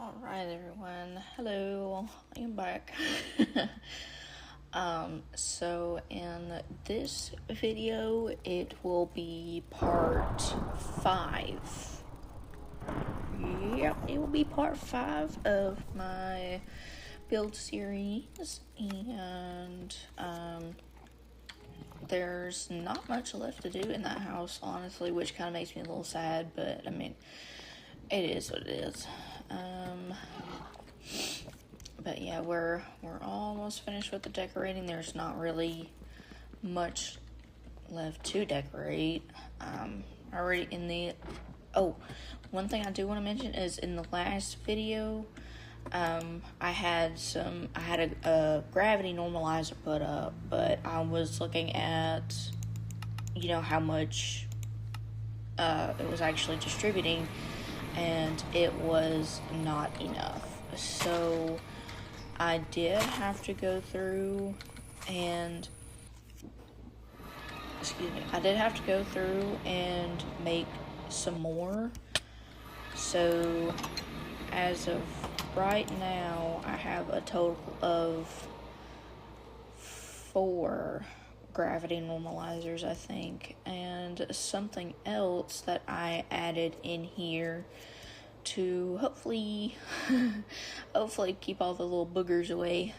Alright everyone, hello, I am back. So in this video, it will be part 5. Yep, it will be part 5 of my build series, and there's not much left to do in that house, honestly, which kind of makes me a little sad, but I mean, it is what it is. But yeah, we're almost finished with the decorating. There's not really much left to decorate. Already in the one thing I do want to mention is in the last video, I had a gravity normalizer put up, but I was looking at, how much it was actually distributing, and it was not enough. So I did have to go through and make some more. So as of right now, I have a total of 4 gravity normalizers, I think, and something else that I added in here to hopefully keep all the little boogers away,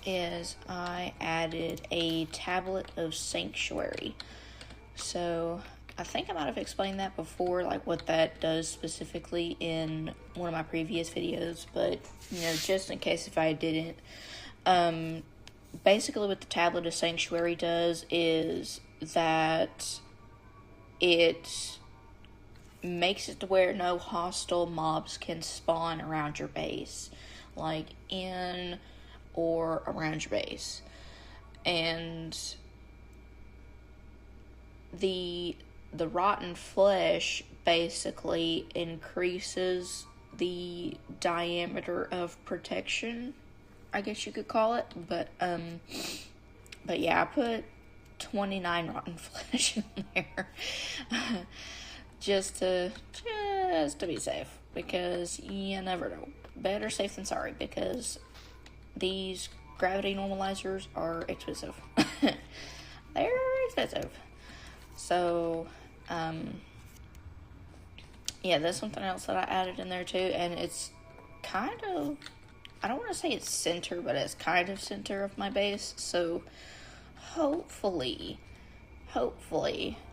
is I added a tablet of sanctuary. So I think I might have explained that before, like what that does specifically in one of my previous videos, but just in case if I didn't, basically what the tablet of sanctuary does is that it makes it to where no hostile mobs can spawn around your base, like in or around your base. And the rotten flesh basically increases the diameter of protection, I guess you could call it. But yeah, I put 29 rotten flesh in there just to be safe, because you never know. Better safe than sorry, because these gravity normalizers are expensive. They're expensive. So yeah, that's something else that I added in there too, and it's kind of, I don't want to say it's center, but it's kind of center of my base. So hopefully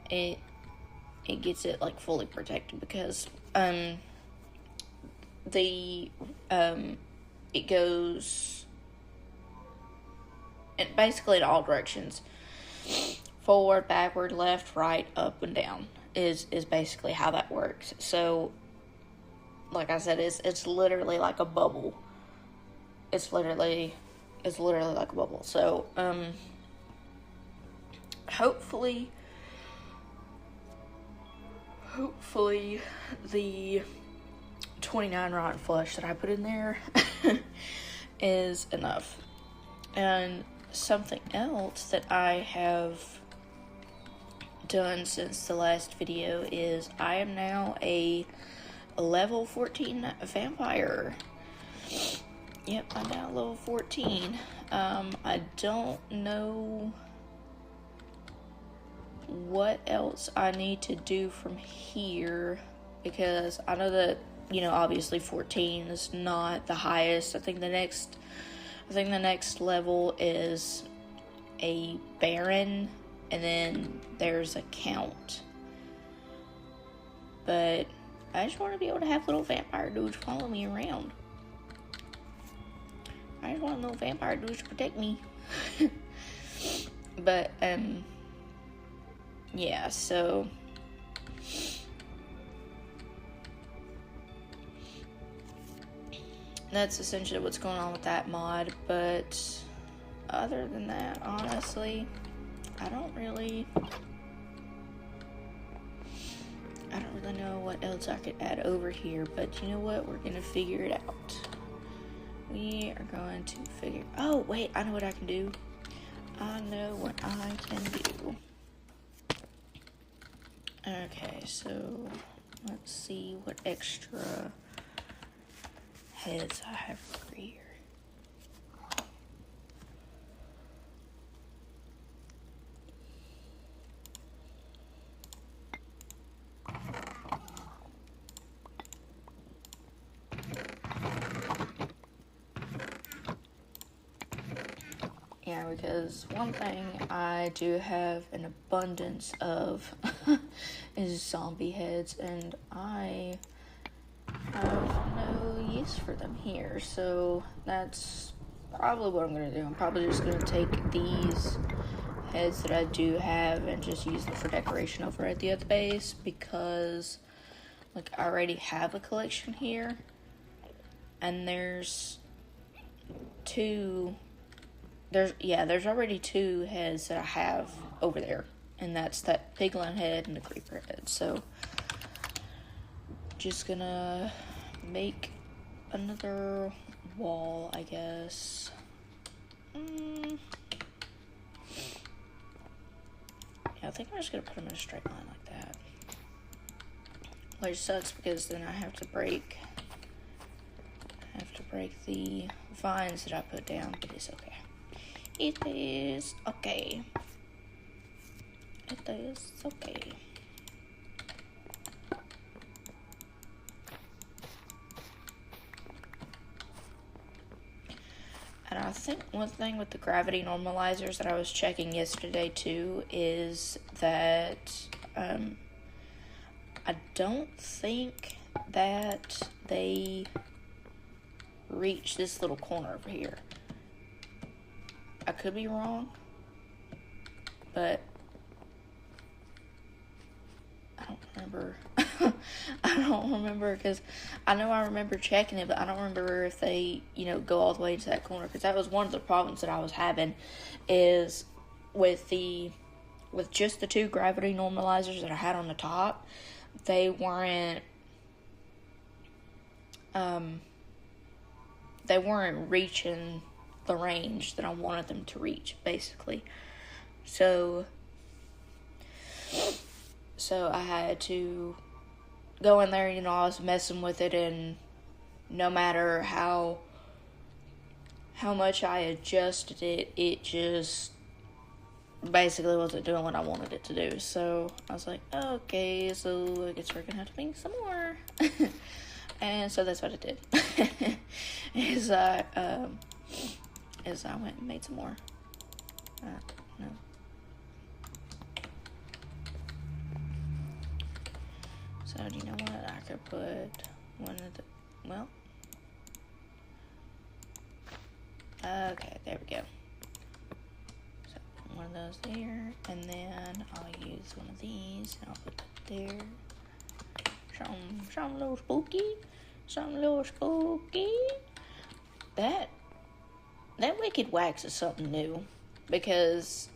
it gets it like fully protected, because it goes basically in all directions, forward, backward, left, right, up, and down is basically how that works. So like I said, it's literally like a bubble. It's literally like a bubble. So hopefully the 29 rotten flesh that I put in there is enough. And something else that I have done since the last video is I am now a level 14 vampire. Yep, I'm now level 14. I don't know what else I need to do from here, because I know that, obviously 14 is not the highest. I think the next level is a Baron, and then there's a Count. But I just want to be able to have little vampire dudes follow me around. I just want little vampire dudes to protect me. But yeah, so that's essentially what's going on with that mod. But other than that, honestly, I don't really know what else I could add over here. But you know what? We're gonna figure it out. We are going to figure... Oh, wait, I know what I can do. I know what I can do. Okay, so let's see what extra heads I have over here. Yeah, because one thing I do have an abundance of is zombie heads, and I have no use for them here, so that's probably what I'm going to do. I'm probably just going to take these heads that I do have and just use them for decoration over at the other base, because like I already have a collection here, and there's already 2 heads that I have over there, and that's that piglin head and the creeper head. So just gonna make another wall, I guess. Yeah, I think I'm just gonna put them in a straight line like that, which sucks because then I have to break the vines that I put down, but it's okay. It is okay. It is okay. And I think one thing with the gravity normalizers that I was checking yesterday too is that I don't think that they reach this little corner over here. I could be wrong, but I don't remember. I don't remember, because I know I remember checking it, but I don't remember if they, go all the way into that corner, because that was one of the problems that I was having, is with just the 2 gravity normalizers that I had on the top, they weren't reaching the range that I wanted them to reach, basically. So I had to go in there, I was messing with it, and no matter how much I adjusted it, it just basically wasn't doing what I wanted it to do. So I was like, okay, so I guess we're gonna have to make some more. And so that's what I did. Is I went and made some more. No. So do you know what? I could put one of the, okay, there we go. So one of those there, and then I'll use one of these, and I'll put that there. Something a little spooky. That wicked wax is something new, because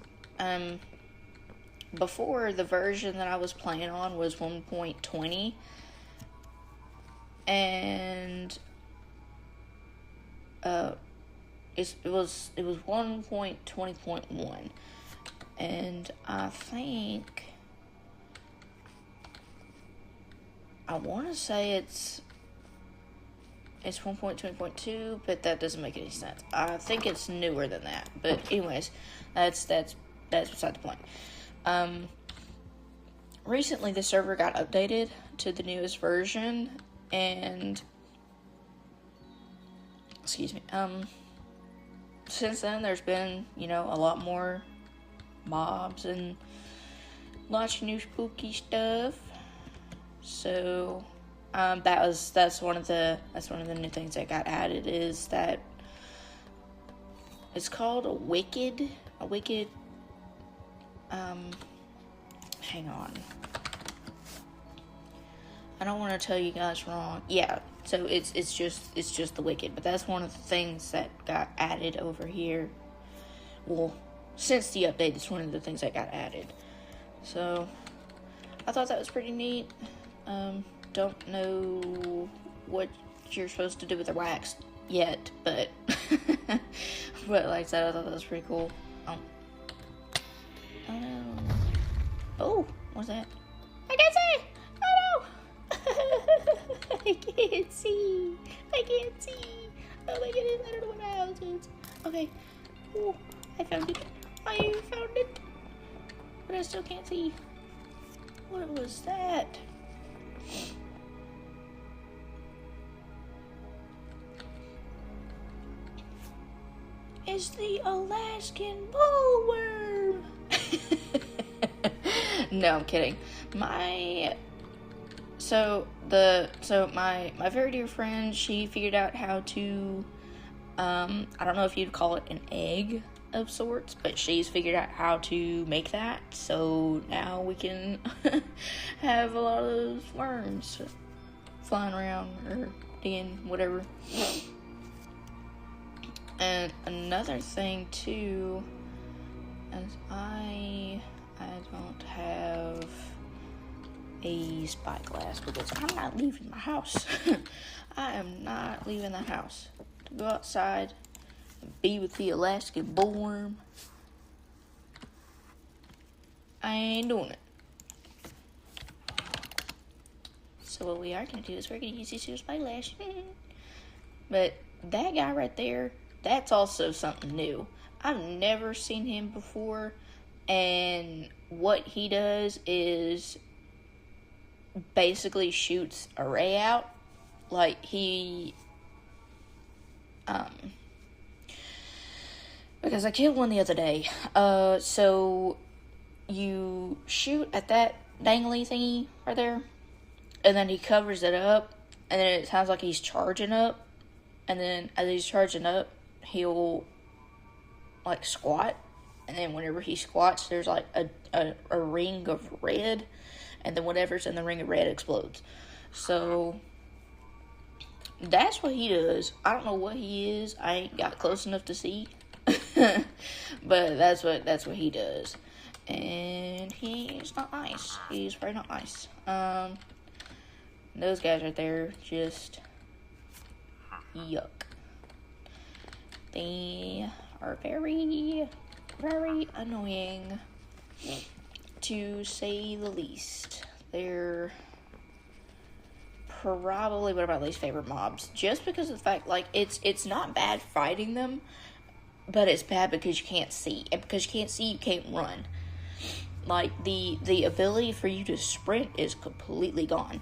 before, the version that I was playing on was 1.20, and it was 1.20.1, and I think I want to say it's 1.20.2, but that doesn't make any sense. I think it's newer than that. But anyways, that's beside the point. Recently the server got updated to the newest version, and since then there's been, a lot more mobs and lots of new spooky stuff. So that's one of the new things that got added, is that it's called a wicked hang on, I don't want to tell you guys wrong. Yeah, so it's just the wicked, but that's one of the things that got added over here. Well, since the update, it's one of the things that got added. So I thought that was pretty neat. Don't know what you're supposed to do with the wax yet, but but like I said, I thought that was pretty cool. Oh no. Oh, what's that? I can't say! Oh Okay. Ooh, I found it. I found it. But I still can't see. What was that? It's the Alaskan bullworm. No, I'm kidding. My very dear friend, she figured out how to, I don't know if you'd call it an egg of sorts, but she's figured out how to make that, so now we can have a lot of those worms flying around, or digging, whatever. And another thing, too, is I don't have a spyglass because I'm not leaving my house. I am not leaving the house to go outside and be with the Alaskan bullworm. I ain't doing it. So what we are going to do is we're going to use this here spyglass. But that guy right there, that's also something new. I've never seen him before, and what he does is basically shoots a ray out. Like, he, because I killed one the other day. So you shoot at that dangly thingy right there, and then he covers it up, and then it sounds like he's charging up, and then as he's charging up, he'll, like, squat, and then whenever he squats, there's, like, a ring of red, and then whatever's in the ring of red explodes. So that's what he does. I don't know what he is. I ain't got close enough to see. But that's what he does. And he's not nice. He's very not nice. Those guys right there, just yuck. They are very, very annoying, to say the least. They're probably one of my least favorite mobs, just because of the fact, like, it's not bad fighting them, but it's bad because you can't see, and because you can't see, you can't run. Like, the ability for you to sprint is completely gone.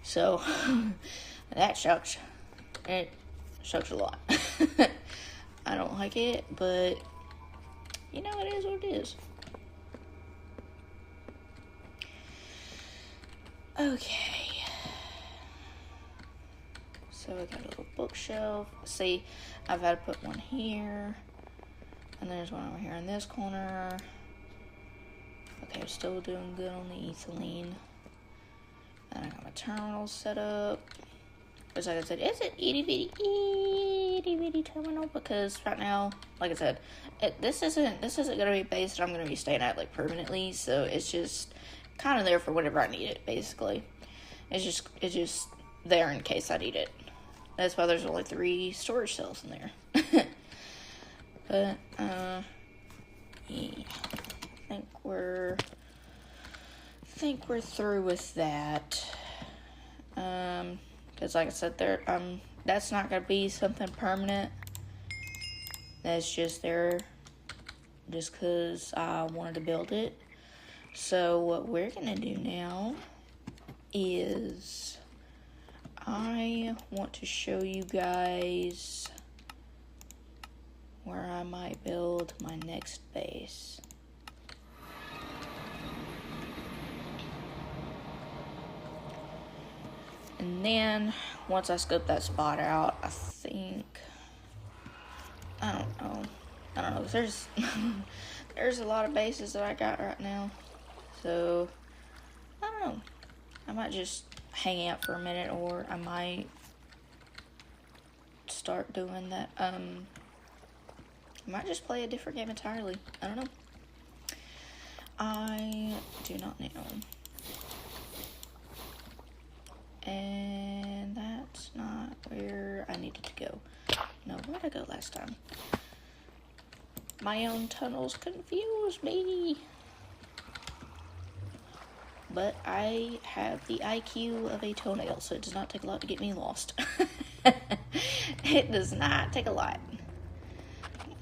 So that sucks. It sucks a lot. I don't like it, but you know, it is what it is. Okay. So I got a little bookshelf. See, I've had to put one here. And there's one over here in this corner. Okay, I'm still doing good on the ethylene. And I got my terminal set up. Which, like I said, it's an itty bitty terminal, because right now, like I said, this isn't gonna be a base that I'm gonna be staying at, like, permanently. So it's just kind of there for whenever I need it, basically. It's just there in case I need it. That's why there's only 3 storage cells in there. But yeah, I think we're through with that. Because like I said, that's not gonna be something permanent. That's just there just because I wanted to build it. So what we're gonna do now is I want to show you guys where I might build my next base. And then, once I scope that spot out, I don't know, there's a lot of bases that I got right now, so, I don't know, I might just hang out for a minute, or I might start doing that, I might just play a different game entirely, I don't know, I do not know. And that's not where I needed to go. No, where'd I go last time? My own tunnels confuse me. But I have the IQ of a toenail, so it does not take a lot to get me lost. It does not take a lot.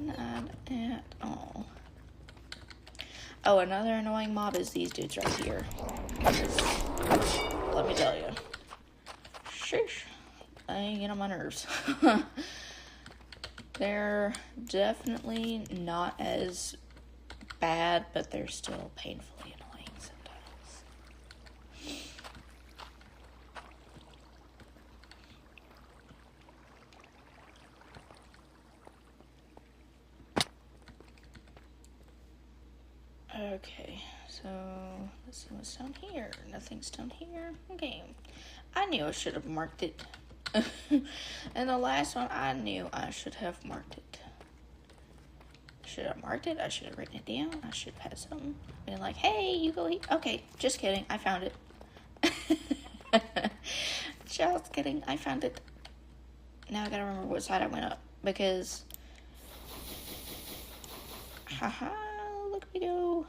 Not at all. Oh, another annoying mob is these dudes right here. Let me tell you. Sheesh. They get on my nerves. They're definitely not as bad, but they're still painfully annoying sometimes. Okay, so let's see what's down here. Nothing's down here. Okay. I knew I should have marked it. And the last one, I knew I should have marked it. Should have marked it. I should have written it down. I should have had something. Been like, hey, you go eat. Okay, just kidding. I found it. Just kidding. I found it. Now I gotta remember what side I went up. Because... Haha, look at me go.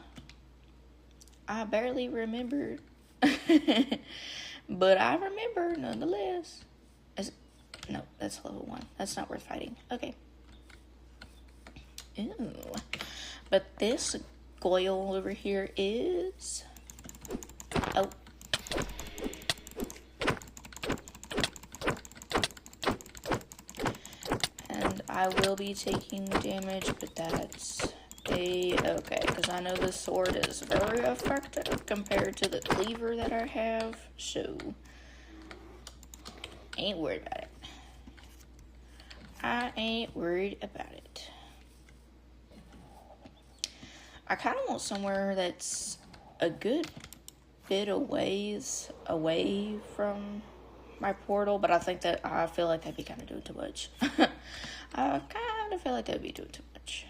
I barely remembered. But I remember nonetheless. No, that's level 1. That's not worth fighting. Okay. Ooh. But this Goyle over here is... Oh. And I will be taking damage, but that's okay. Because I know the sword is very effective compared to the cleaver that I have. So, ain't worried about it. I ain't worried about it. I kind of want somewhere that's a good bit of ways away from my portal, but I feel like that'd be kind of doing too much. I kind of feel like that'd be doing too much.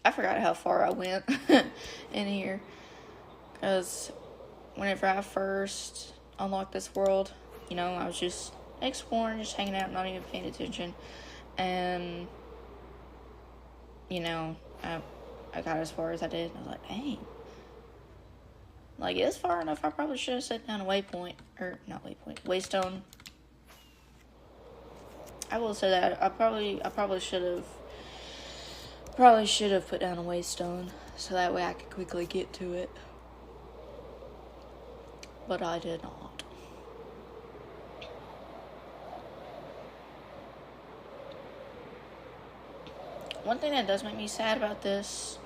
I forgot how far I went in here, because whenever I first unlocked this world, you know, I was just exploring, just hanging out, not even paying attention. And, you know, I got as far as I did, and I was like, dang. Like, it's far enough, I probably should have set down a waypoint. Or, not waypoint, waystone. I will say that. I probably should have put down a waystone, so that way I could quickly get to it. But I did not. One thing that does make me sad about this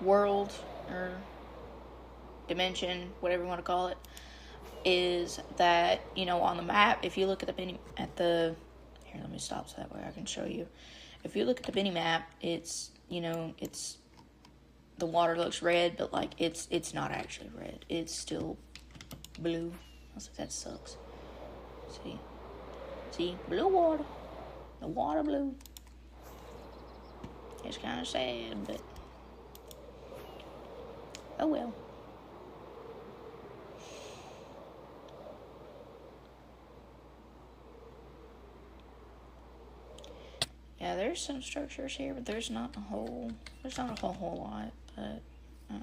world or dimension, whatever you want to call it, is that, you know, on the map, if you look at here, let me stop so that way I can show you. If you look at the mini map, it's, you know, it's, the water looks red, but like it's not actually red. It's still blue. I was like, that sucks. See, blue water. The water blue. It's kind of sad, but oh well. Yeah, there's some structures here, but there's not a whole lot, but, ow.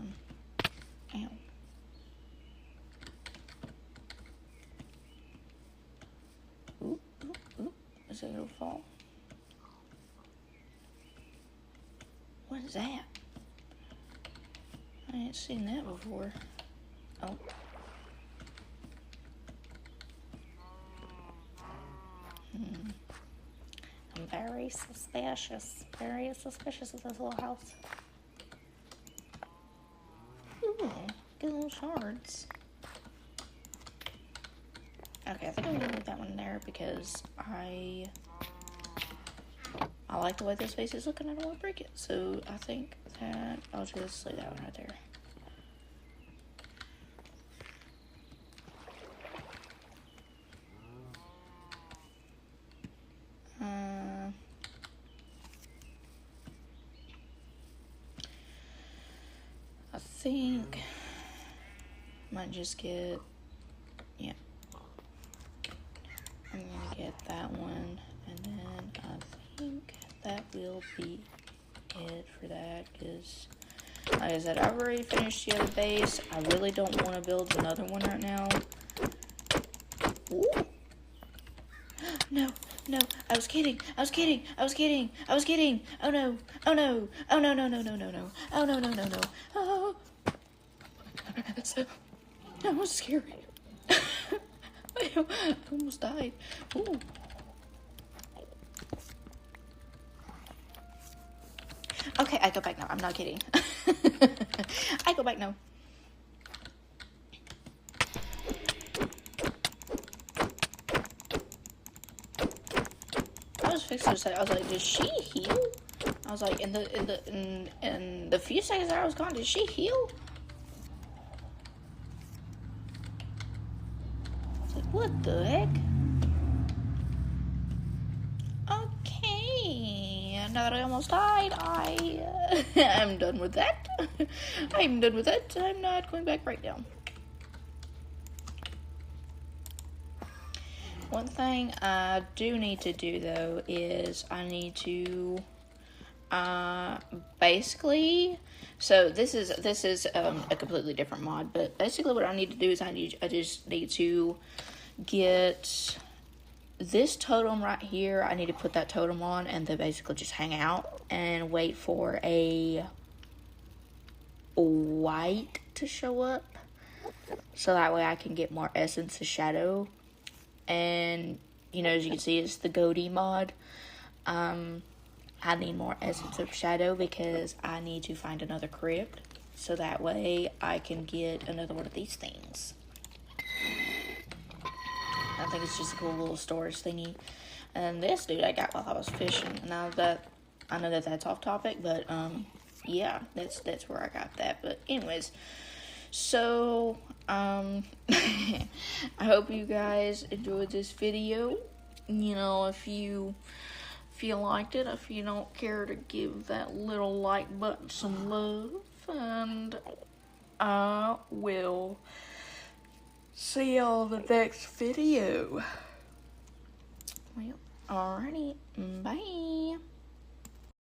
Oop, is it gonna fall? What is that? I ain't seen that before. Oh. I'm very suspicious of this little house. Ooh, good little shards. Okay, I think I'm gonna leave that one there because I like the way this space is looking. I don't want to break it, so I think that I'll just leave that one right there. I think I might just get, yeah, I'm gonna get that one, and then I think that will be it for that, because like I said, I've already finished the other base. I really don't want to build another one right now, Ooh. No, no, I was kidding. I was kidding. I was kidding. I was kidding. Oh no. Oh no. Oh no, no, no, no, no, no. Oh no, no, no, no. Oh. That was scary. I almost died. Ooh. Okay, I go back now. I'm not kidding. I go back now. I was fixing to say, I was like, did she heal? I was like, in the few seconds that I was gone, did she heal? I was like, what the heck? Okay, now that I almost died, I'm done with that. I'm done with it. I'm not going back right now. One thing I do need to do though is I need to basically, so this is a completely different mod, but basically what I need to do is I just need to get this totem right here. I need to put that totem on and then basically just hang out and wait for a white to show up, so that way I can get more Essence of Shadow. And you know, as you can see, it's the Goatee mod. I need more Essence of Shadow because I need to find another crypt, so that way I can get another one of these things. I think it's just a cool little storage thingy. And this dude I got while I was fishing. Now that I know that that's off topic, but yeah, that's where I got that. But anyways, so I hope you guys enjoyed this video. You know, if you liked it, if you don't care to give that little like button some love, and I will see y'all in the next video. Well, alrighty, bye.